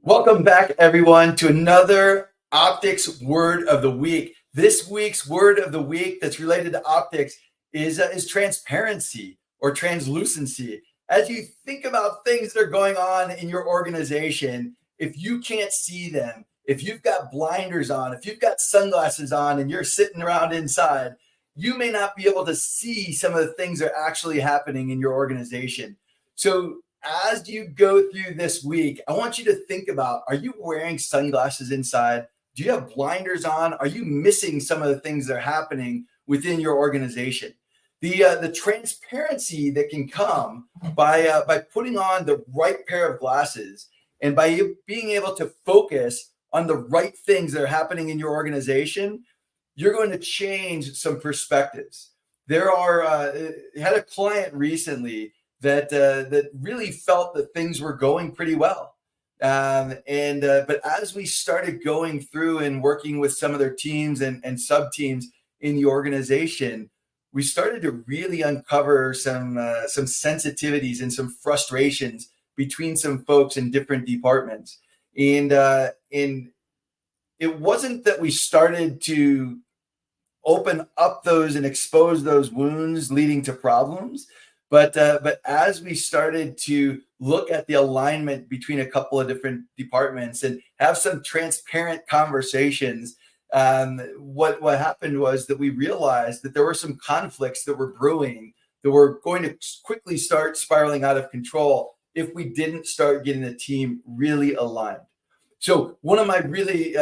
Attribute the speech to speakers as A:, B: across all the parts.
A: Welcome back, everyone, to another optics word of the week. This week's word of the week that's related to optics is transparency or translucency. As you think about things that are going on in your organization, if you can't see them, if you've got blinders on, if you've got sunglasses on and you're sitting around inside, you may not be able to see some of the things that are actually happening in your organization. So as you go through this week, I want you to think about, are you wearing sunglasses inside? Do you have blinders on? Are you missing some of the things that are happening within your organization? The transparency that can come by putting on the right pair of glasses and by you being able to focus on the right things that are happening in your organization, you're going to change some perspectives. I had a client recently that really felt that things were going pretty well. But as we started going through and working with some of their teams and sub teams in the organization, we started to really uncover some sensitivities and some frustrations between some folks in different departments. And it wasn't that we started to open up those and expose those wounds leading to problems. But as we started to look at the alignment between a couple of different departments and have some transparent conversations, what happened was that we realized that there were some conflicts that were brewing that were going to quickly start spiraling out of control if we didn't start getting the team really aligned. So one of my really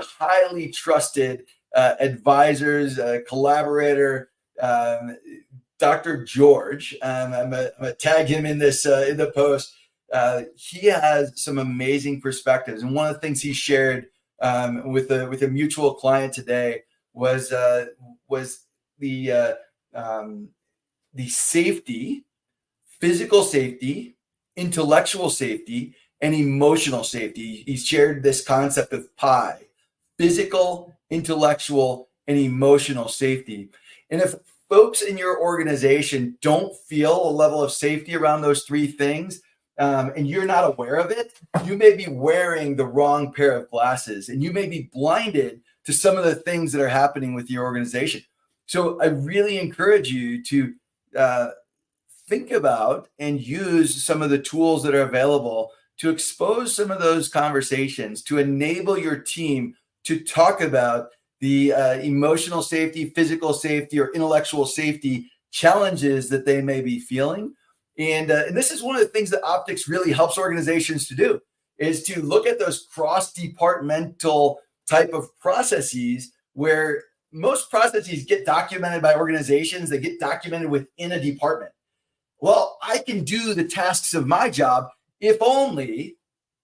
A: highly trusted advisors, collaborator, Dr. George, I'm gonna tag him in this in the post. He has some amazing perspectives, and one of the things he shared with a mutual client today was the safety, physical safety, intellectual safety, and emotional safety. He shared this concept of PI: physical, intellectual, and emotional safety. And if folks in your organization don't feel a level of safety around those three things, and you're not aware of it, you may be wearing the wrong pair of glasses and you may be blinded to some of the things that are happening with your organization. So I really encourage you to think about and use some of the tools that are available to expose some of those conversations, to enable your team to talk about the emotional safety, physical safety, or intellectual safety challenges that they may be feeling. And this is one of the things that optics really helps organizations to do, is to look at those cross-departmental type of processes where most processes get documented by organizations, they get documented within a department. Well, I can do the tasks of my job if only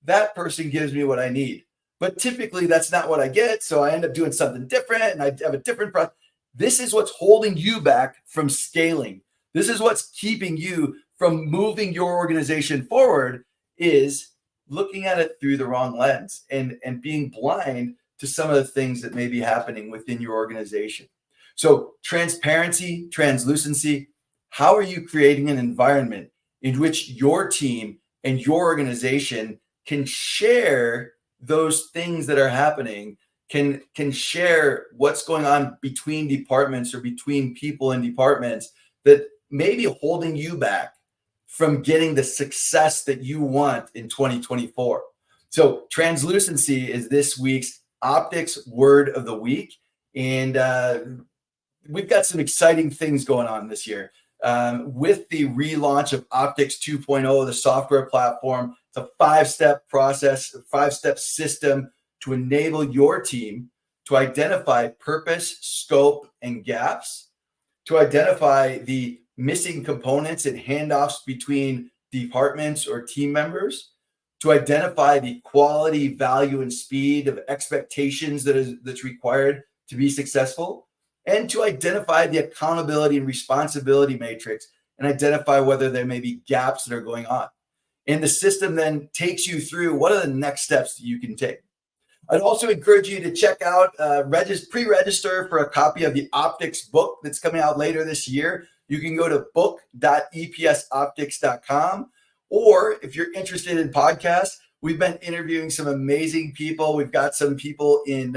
A: that person gives me what I need. But typically that's not what I get. So I end up doing something different and I have a different process. This is what's holding you back from scaling. This is what's keeping you from moving your organization forward, is looking at it through the wrong lens and being blind to some of the things that may be happening within your organization. So transparency, translucency, how are you creating an environment in which your team and your organization can share those things that are happening, can share what's going on between departments or between people in departments that may be holding you back from getting the success that you want in 2024. So translucency is this week's optics word of the week. And we've got some exciting things going on this year. With the relaunch of Optics 2.0, the software platform, it's a 5-step process, a 5-step system to enable your team to identify purpose, scope, and gaps, to identify the missing components and handoffs between departments or team members, to identify the quality, value, and speed of expectations that's required to be successful, and to identify the accountability and responsibility matrix and identify whether there may be gaps that are going on. And the system then takes you through what are the next steps that you can take. I'd also encourage you to check out, pre-register for a copy of the Optics book that's coming out later this year. You can go to book.epsoptics.com, Or if you're interested in podcasts, we've been interviewing some amazing people. We've got some people in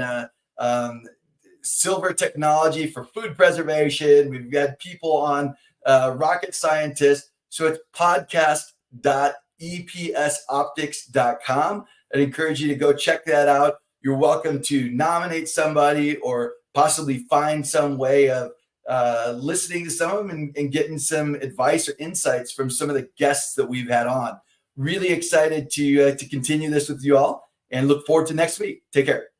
A: silver technology for food preservation. We've got people on rocket scientists. So it's podcast.epsoptics.com. I'd encourage you to go check that out. You're welcome to nominate somebody or possibly find some way of listening to some of them and getting some advice or insights from some of the guests that we've had on. Really excited to continue this with you all and look forward to next week. Take care.